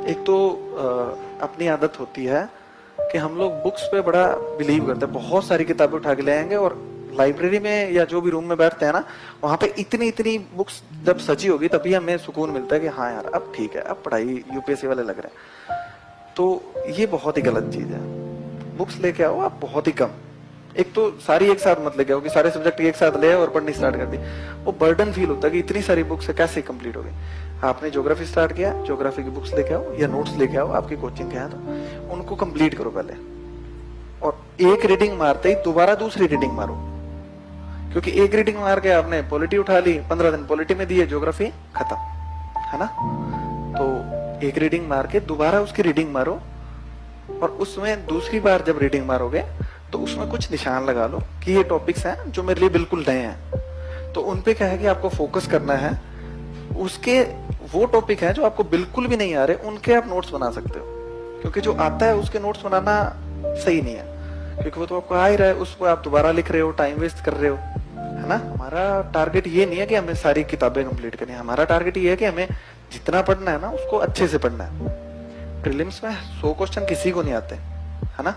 एक तो अपनी आदत होती है कि हम लोग बुक्स पे बड़ा बिलीव करते हैं, बहुत सारी किताबें उठा के ले आएंगे और लाइब्रेरी में या जो भी रूम में बैठते हैं ना, वहां पे इतनी इतनी बुक्स जब सजी होगी तभी हमें सुकून मिलता है कि हाँ यार अब ठीक है, अब पढ़ाई यूपीएससी वाले लग रहे हैं। तो ये बहुत ही गलत चीज है। बुक्स लेके आओ आप बहुत ही कम। एक तो सारी एक साथ मत लेके आओ कि सारे सब्जेक्ट एक साथ ले और पढ़नी स्टार्ट कर दी, वो बर्डन फील होता है कि इतनी सारी बुक्स है कैसे कंप्लीट होगी। आपने ज्योग्राफी स्टार्ट किया, ज्योग्राफी की बुक्स लेके आओ या नोट्स लेके आओ, आपकी कोचिंग के हैं तो उनको कंप्लीट करो पहले, और एक रीडिंग मारते ही दोबारा दूसरी रीडिंग मारो। क्योंकि एक रीडिंग मार के आपने पॉलिटी उठा ली, 15 दिन पॉलिटी में दिए, ज्योग्राफी खत्म, है ना। तो एक रीडिंग मार के दोबारा उसकी रीडिंग मारो, और उसमें दूसरी बार जब रीडिंग मारोगे तो उसमें कुछ निशान लगा लो कि ये टॉपिक्स हैं जो मेरे लिए बिल्कुल नए हैं। तो उनपे क्या है कि आपको फोकस करना है। उसके वो टॉपिक हैं जो आपको बिल्कुल भी नहीं आ रहे, उनके आप नोट्स बना सकते हो, क्योंकि जो आता है उसके नोट्स बनाना सही नहीं है, क्योंकि वो तो आपको आ ही रहा है, उसको आप दोबारा लिख रहे हो, टाइम वेस्ट कर रहे हो, है ना। हमारा टारगेट ये नहीं है कि हमें सारी किताबें कंप्लीट करनी है, हमारा टारगेट ये है कि हमें जितना पढ़ना है ना उसको अच्छे से पढ़ना है। प्रीलिम्स में 100 क्वेश्चन किसी को नहीं आते, है ना।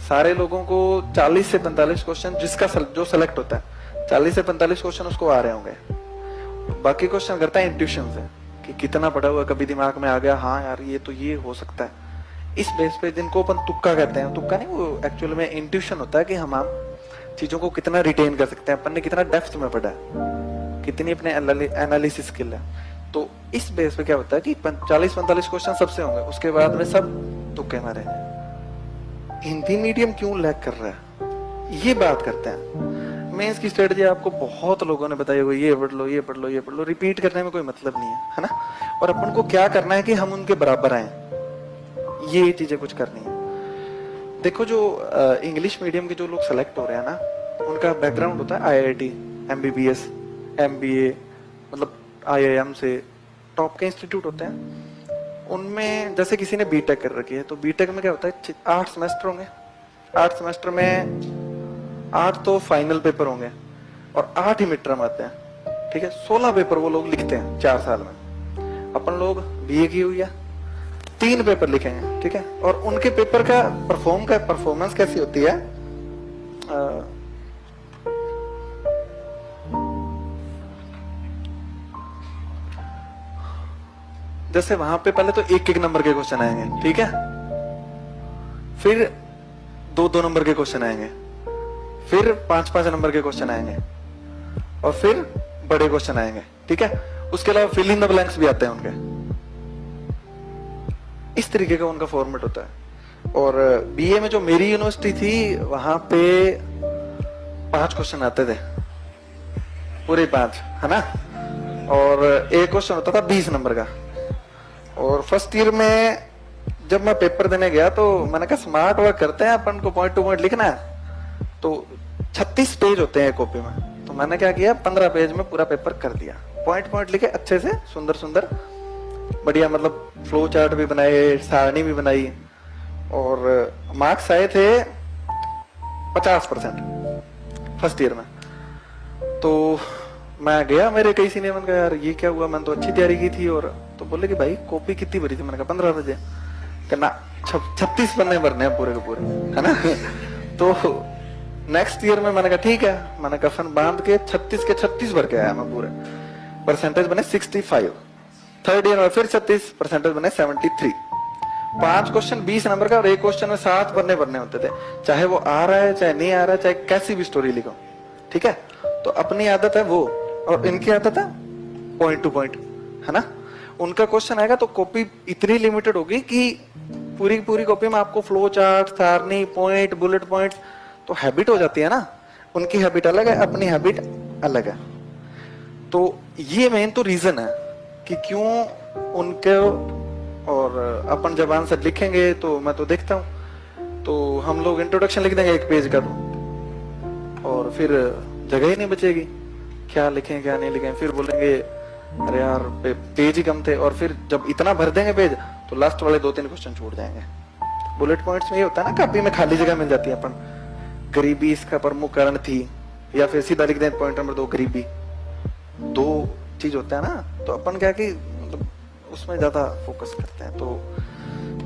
सारे लोगों को 40 से 45 क्वेश्चन, जिसका जो सेलेक्ट होता है 40 से 45 क्वेश्चन उसको आ रहे होंगे। बाकी क्वेश्चन करता है इंट्यूशन से कि कितना पढ़ा हुआ, कभी दिमाग में आ गया हाँ यार ये तो ये हो सकता है। इस बेस पे जिनको अपन तुक्का कहते हैं, तुक्का नहीं, वो एक्चुअल में इंट्यूशन होता है कि हम चीजों को कितना रिटेन कर सकते हैं, अपन ने कितना डेप्थ में पढ़ा है, कितनी अपने एनालिसिस स्किल है। तो इस बेस पे क्या होता है कि 40-45 क्वेश्चन सबसे होंगे, उसके बाद में सब तुक्के मारे। हिंदी मीडियम क्यों लैग कर रहा है, ये बात करते हैं। मेंस की स्ट्रेटजी आपको बहुत लोगों ने बताई होगी, ये पढ़ लो, ये पढ़ लो, ये पढ़ लो। रिपीट करने में कोई मतलब नहीं है ना। और अपन को क्या करना है कि हम उनके बराबर आए, ये चीजें कुछ करनी है। देखो जो इंग्लिश मीडियम के जो लोग सेलेक्ट हो रहे हैं ना, उनका बैकग्राउंड होता है आईआईटी, एमबीबीएस, एमबीए, मतलब आईआईएम से टॉप के इंस्टीट्यूट होते हैं। उनमें जैसे किसी ने बीटेक कर रखी है, तो बीटेक में क्या होता है 8 सेमेस्टर होंगे। 8 सेमेस्टर में 8 तो फाइनल पेपर होंगे और 8 ही मिड टर्म आते हैं, ठीक है। 16 पेपर वो लोग लिखते हैं 4 साल में। अपन लोग बीए की हुई है, 3 पेपर लिखेंगे, ठीक है। और उनके पेपर का परफॉर्मेंस कैसी होती है, जैसे वहां पे पहले तो 1-1 नंबर के क्वेश्चन आएंगे, ठीक है। फिर 2-2 नंबर के क्वेश्चन आएंगे, फिर 5-5 नंबर के क्वेश्चन आएंगे, और फिर बड़े क्वेश्चन आएंगे, ठीक है। उसके अलावा फिल इन द ब्लैंक्स भी आते हैं उनके। इस तरीके का उनका फॉर्मेट होता है। और बीए में जो मेरी यूनिवर्सिटी थी, वहां पे 5 क्वेश्चन आते थे, पूरे 5, है ना। और एक क्वेश्चन होता था 20 नंबर का। और फर्स्ट ईयर में जब मैं पेपर देने गया तो मैंने कहा स्मार्ट वर्क करते हैं, अपन को पॉइंट टू पॉइंट लिखना है। तो 36 पेज होते हैं कॉपी में, तो मैंने क्या किया 15 पेज में पूरा पेपर कर दिया, पॉइंट पॉइंट लिखे अच्छे से, सुंदर सुंदर बढ़िया, मतलब फ्लो चार्ट भी बनाए, सारणी भी बनाई। और मार्क्स आए थे 50% फर्स्ट ईयर में। तो मैं गया, मेरे कई सीनियर, मैंने कहा यार ये क्या हुआ, मैंने तो अच्छी तैयारी की थी। और तो बोले कि भाई कॉपी कितनी भरी थी, मैंने कहा 15 बजे, कहना 36 पन्ने भरने हैं पूरे के पूरे, है ना। तो नेक्स्ट ईयर में मैंने कहा ठीक है, मैंने कफन बांध के 36 के 36 भर के आया मैं पूरे। परसेंटेज बने 65। थर्ड ईयर में फिर 36, परसेंटेज बने 73। 5 क्वेश्चन 20 नंबर का और एक क्वेश्चन में 7 पन्ने भरने होते थे, चाहे वो आ रहा है चाहे नहीं आ रहा है, चाहे कैसी भी स्टोरी लिखो, ठीक है। तो अपनी आदत है वो, और इनकी आदत है पॉइंट टू पॉइंट, है ना। उनका क्वेश्चन आएगा तो कॉपी इतनी लिमिटेड होगी कि पूरी पूरी कॉपी में आपको फ्लो चार्ट, सारणी, पॉइंट, बुलेट पॉइंट, तो हैबिट हो जाती है ना। उनकी हैबिट अलग है, अपनी हैबिट अलग है। तो ये मेन तो रीजन है कि क्यों उनके, और अपन जब आंसर लिखेंगे तो मैं तो देखता हूँ, तो हम लोग इंट्रोडक्शन लिख देंगे 1 पेज का, तो और फिर जगह ही नहीं बचेगी, क्या लिखें क्या नहीं लिखें। फिर बोलेंगे अरे यार पेज ही कम थे, और फिर जब इतना भर देंगे पेज तो लास्ट वाले 2-3 क्वेश्चन छोड़ जाएंगे। बुलेट पॉइंट्स में ये होता है ना, कॉपी में खाली जगह मिल जाती है, अपन गरीबी इसका प्रमुख कारण थी, या फिर सीधा लिख दें पॉइंट नंबर 2 गरीबी, 2 चीज होता है ना। तो अपन क्या कि उसमें ज्यादा फोकस करते हैं। तो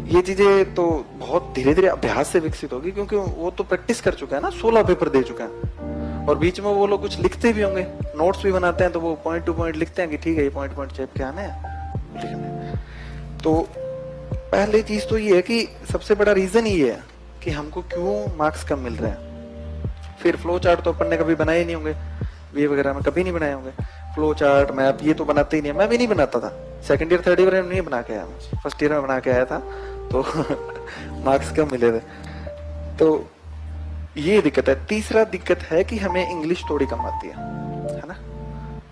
ये चीजें तो बहुत धीरे धीरे अभ्यास से विकसित होगी, क्योंकि वो तो प्रैक्टिस कर चुका है ना, 16 पेपर दे चुका है। और बीच में वो लोग कुछ लिखते भी होंगे, नोट्स भी बनाते हैं, तो वो पॉइंट टू पॉइंट लिखते हैं कि ठीक है ये पॉइंट पॉइंट चेप के आने हैं, लिखने। तो पहली चीज तो ये है कि सबसे बड़ा रीजन ये है कि हमको क्यों मार्क्स कम मिल रहे हैं। फिर फ्लो चार्ट तो अपन ने कभी बनाए नहीं होंगे, बीए वगैरह में कभी नहीं बनाए होंगे फ्लो चार्ट, मैप, ये तो बनाते ही नहीं, मैं भी नहीं बनाता था। सेकंड ईयर थर्ड ईयर में नहीं बना के आया, फर्स्ट ईयर में बना के आया था, तो मार्क्स कम मिले थे। तो ये दिक्कत है। तीसरा दिक्कत है कि हमें इंग्लिश थोड़ी कम आती है ना।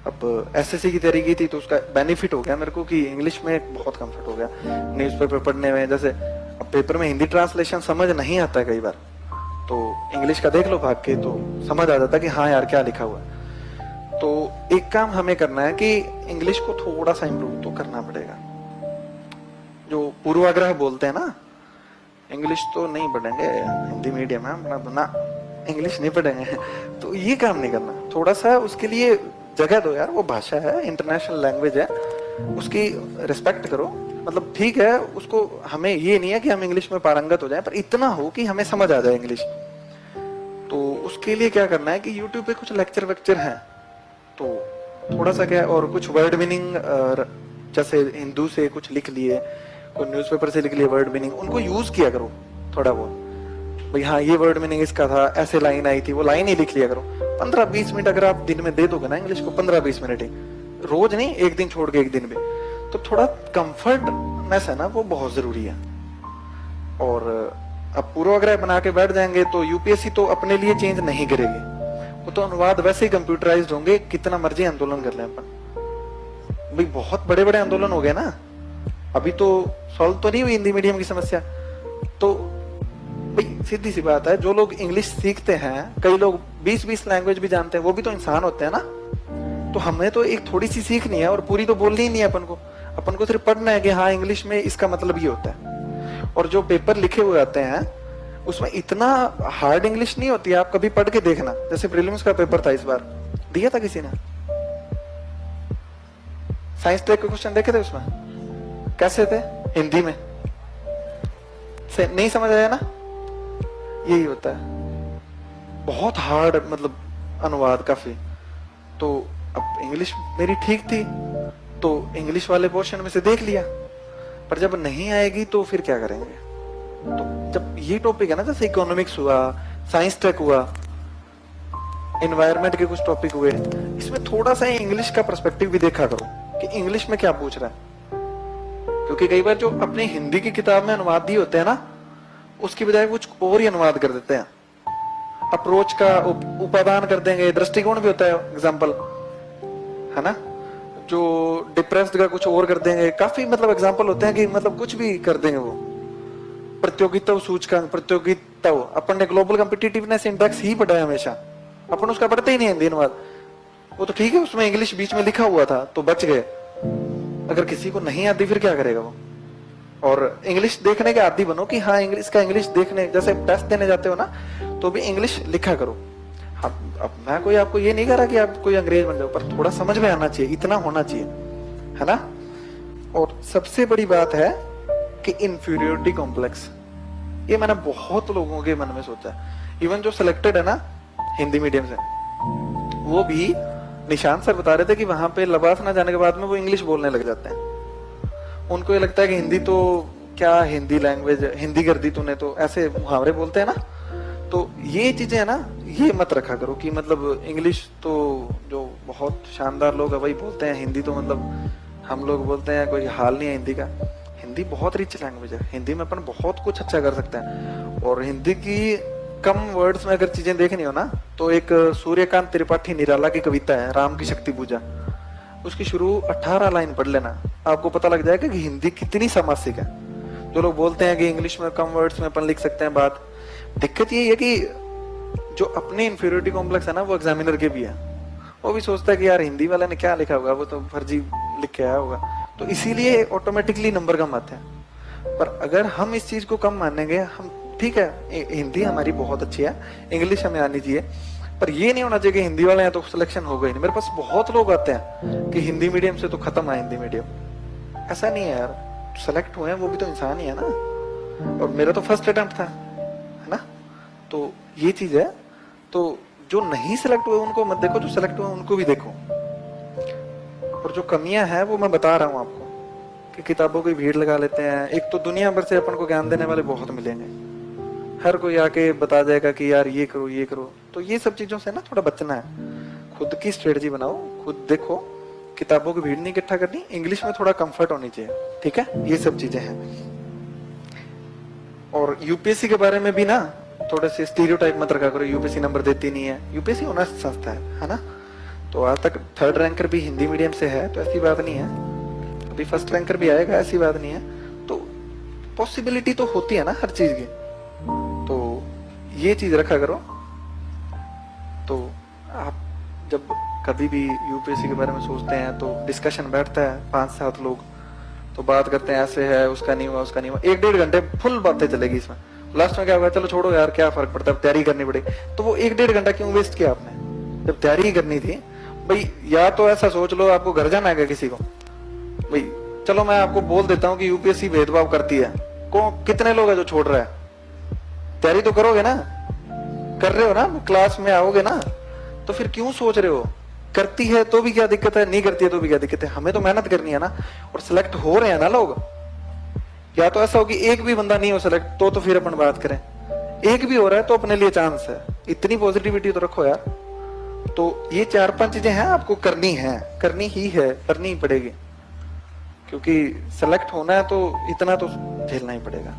अब एसएससी की तैयारी की थी तो उसका बेनिफिट हो गया मेरे को कि इंग्लिश में बहुत कंफर्ट हो गया न्यूज़पेपर पढ़ने में। जैसे अब पेपर में हिंदी ट्रांसलेशन समझ नहीं आता है कई बार, तो इंग्लिश का देख लो भाग के, तो समझ आ जाता कि हाँ यार क्या लिखा हुआ है। तो एक काम हमें करना है कि इंग्लिश को थोड़ा सा इम्प्रूव तो करना पड़ेगा। जो पूर्वाग्रह बोलते हैं ना, इंग्लिश तो नहीं पढ़ेंगे, हिंदी मीडियम है अपना, ना इंग्लिश नहीं पढ़ेंगे, तो ये काम नहीं करना। थोड़ा सा उसके लिए जगह दो यार, वो भाषा है, इंटरनेशनल लैंग्वेज है, उसकी रिस्पेक्ट करो। मतलब ठीक है, उसको हमें ये नहीं है कि हम इंग्लिश में पारंगत हो जाएं, पर इतना हो कि हमें समझ आ जाए इंग्लिश। तो उसके लिए क्या करना है कि यूट्यूब पे कुछ लेक्चर वेक्चर हैं, तो थोड़ा सा क्या, और कुछ वर्ड मीनिंग, जैसे हिंदू से कुछ लिख लिए, कोई न्यूज़पेपर से लिख लिए वर्ड मीनिंग, उनको यूज किया करो थोड़ा बहुत। भाई हाँ ये वर्ड मीनिंग इसका था, ऐसे लाइन आई थी, वो लाइन ही लिख लिया करो। 15-20 मिनट अगर आप दिन में दे दोगे ना इंग्लिश को, 15-20 मिनट ही, रोज नहीं, एक दिन छोड़ के एक दिन भी, तो थोड़ा कंफर्टनेस है ना, वो बहुत जरूरी है। और अब पूर्वाग्रह बना के बैठ जाएंगे तो यूपीएससी तो अपने लिए चेंज नहीं करेगी, वो तो अनुवाद वैसे ही कंप्यूटराइज्ड होंगे, कितना मर्जी आंदोलन कर लें अपन। भाई बहुत बड़े बड़े आंदोलन हो गए ना, अभी तो सॉल्व तो नहीं हुई हिंदी मीडियम की समस्या। तो भाई सीधी सी बात है, जो लोग इंग्लिश सीखते हैं, कई लोग 20-20 लैंग्वेज भी जानते हैं, वो भी तो इंसान होते हैं ना। तो हमें तो एक थोड़ी सी सीखनी है, और पूरी तो बोलनी ही नहीं है अपन को सिर्फ पढ़ना है कि हाँ इंग्लिश में इसका मतलब ये होता है। और जो पेपर लिखे हुए आते हैं उसमें इतना हार्ड इंग्लिश नहीं होती है, आप कभी पढ़ के देखना। जैसे प्रीलिम्स का पेपर था इस बार, दिया था किसी ने, साइंस टेक के क्वेश्चन देखे थे, उसमें कैसे थे हिंदी में, से नहीं समझ आया ना, यही होता है, बहुत हार्ड, मतलब अनुवाद काफी। तो अब इंग्लिश मेरी ठीक थी, तो इंग्लिश वाले पोर्शन में से देख लिया, पर जब नहीं आएगी तो फिर क्या करेंगे। तो जब ये टॉपिक है ना, जैसे इकोनॉमिक्स हुआ, साइंस टेक हुआ, एनवायरनमेंट के कुछ टॉपिक हुए, इसमें थोड़ा सा इंग्लिश का पर्सपेक्टिव भी देखा करो कि इंग्लिश में क्या पूछ रहा है। क्योंकि कई बार जो अपने हिंदी की किताब में अनुवाद दिए होते हैं ना, उसकी बजाय कुछ और ही अनुवाद कर देते हैं। अप्रोच का उपादान कर देंगे, दृष्टिकोण भी होता है एग्जाम्पल, है ना, जो डिप्रेस्ड का कुछ और कर देंगे। काफी मतलब एग्जाम्पल होते हैं कि मतलब कुछ भी कर देंगे वो। प्रतियोगिता सूचकांक, प्रतियोगिता, अपन ने ग्लोबल कॉम्पिटिटिवनेस इंडेक्स ही पढ़ा है हमेशा, अपन उसका पढ़ते ही नहीं हिंदी अनुवाद। वो तो ठीक है, उसमें इंग्लिश बीच में लिखा हुआ था तो बच गए। अगर किसी को नहीं आती फिर क्या करेगा वो। और इंग्लिश देखने के आदी बनो कि हाँ इंग्लिश का, इंग्लिश देखने, जैसे टेस्ट देने जाते हो ना तो भी इंग्लिश लिखा करो। हाँ, अब मैं कोई आपको ये नहीं कह रहा कि आप कोई अंग्रेज बन जाओ, पर थोड़ा समझ में आना चाहिए, इतना होना चाहिए, है ना। और सबसे बड़ी बात है कि इंफीरियोरिटी कॉम्प्लेक्स, ये मैंने बहुत लोगों के मन में सोचा है। इवन जो सिलेक्टेड है ना हिंदी मीडियम से, वो भी निशान सर बता रहे थे कि वहां पे लबास ना जाने के बाद में वो इंग्लिश बोलने लग जाते हैं। उनको ये लगता है कि हिंदी तो क्या, हिंदी लैंग्वेज, हिंदी कर दी तूने, तो ऐसे मुहावरे बोलते हैं ना। तो ये चीजें है ना, ये मत रखा करो कि मतलब इंग्लिश तो जो बहुत शानदार लोग है वही बोलते हैं, हिंदी तो मतलब हम लोग बोलते हैं कोई हाल नहीं है हिंदी का। हिंदी बहुत रिच लैंग्वेज है, हिंदी में अपन बहुत कुछ अच्छा कर सकते हैं। और हिंदी की कम वर्ड्स में अगर चीजें देखनी हो ना, तो एक सूर्यकांत त्रिपाठी निराला की कविता है, राम की शक्ति पूजा, उसकी शुरू 18 लाइन पढ़ लेना, आपको पता लग जाएगा कि हिंदी कितनी समासिक है। जो लोग बोलते हैं कि इंग्लिश में कम वर्ड्स में अपन लिख सकते हैं बात, दिक्कत ये है कि जो अपने इंफीरियोरिटी कॉम्प्लेक्स है ना, वो एग्जामिनर के भी है। वो भी सोचता है कि यार हिंदी वाले ने क्या लिखा होगा, वो तो फर्जी लिख के आया होगा, तो इसीलिए ऑटोमेटिकली नंबर कम आते हैं। पर अगर हम इस चीज को कम मानेंगे, हम ठीक है हिंदी हमारी बहुत अच्छी है, इंग्लिश हमें आनी चाहिए, पर ये नहीं होना चाहिए कि हिंदी वाले हैं तो सिलेक्शन हो गई नहीं। मेरे पास बहुत लोग आते हैं कि हिंदी मीडियम से तो खत्म है हिंदी मीडियम, ऐसा नहीं है यार, सेलेक्ट हुए हैं वो भी तो इंसान ही है ना, और मेरा तो फर्स्ट अटेम्प्ट था, है ना। तो ये चीज है। तो जो नहीं सिलेक्ट हुए उनको मत देखो, जो सिलेक्ट हुए उनको भी देखो। और जो कमियां हैं वो मैं बता रहा हूं आपको, कि किताबों की भीड़ लगा लेते हैं। एक तो दुनिया भर से अपन को ज्ञान देने वाले बहुत मिलेंगे, हर कोई आके बता जाएगा कि यार ये करो ये करो। तो ये सब चीजों से ना थोड़ा बचना है, खुद की स्ट्रेटजी बनाओ, खुद देखो। किताबों की भीड़ नहीं इकट्ठा करनी, इंग्लिश में थोड़ा कंफर्ट होनी चाहिए, ठीक है, ये सब चीजें हैं। और यूपीएससी के बारे में भी ना थोड़े से स्टीरियोटाइप मत रखा करो, यूपीएससी नंबर देती नहीं है। यूपीएससी ऑनेस्ट संस्था है ना। तो आज तक थर्ड रैंकर भी हिंदी मीडियम से है, तो ऐसी बात नहीं है, अभी फर्स्ट रैंकर भी आएगा, ऐसी बात नहीं है। तो पॉसिबिलिटी तो होती है ना हर चीज की, तो ये चीज रखा करो। तो आप जब कभी भी यूपीएससी के बारे में सोचते हैं तो डिस्कशन बैठता है 5-7 लोग, तो बात करते हैं, ऐसे है, उसका नहीं हुआ, उसका नहीं हुआ, 1-1.5 घंटे फुल बातें चलेगी इसमें। लास्ट में क्या होगा, चलो छोड़ो यार, क्या फर्क पड़ता है, तैयारी करनी पड़ेगी। तो वो 1-1.5 घंटा क्यों वेस्ट किया आपने, जब तैयारी ही करनी थी भाई। या तो ऐसा सोच लो आपको घर जाना है किसी को, भाई चलो मैं आपको बोल देता हूँ कि यूपीएससी भेदभाव करती है, कितने लोग है जो छोड़ रहा है। तैयारी तो करोगे ना, कर रहे हो ना, क्लास में आओगे ना, तो फिर क्यों सोच रहे हो। करती है तो भी क्या दिक्कत है, नहीं करती है तो भी क्या दिक्कत है, हमें तो मेहनत करनी है ना। और सिलेक्ट हो रहे हैं ना लोग, या तो ऐसा हो कि एक भी बंदा नहीं हो सिलेक्ट, तो फिर अपन बात करें। एक भी हो रहा है तो अपने लिए चांस है, इतनी पॉजिटिविटी तो रखो यार। तो ये 4-5 चीजें हैं आपको करनी है, करनी ही है, करनी ही पड़ेगी, क्योंकि सेलेक्ट होना है तो इतना तो झेलना ही पड़ेगा।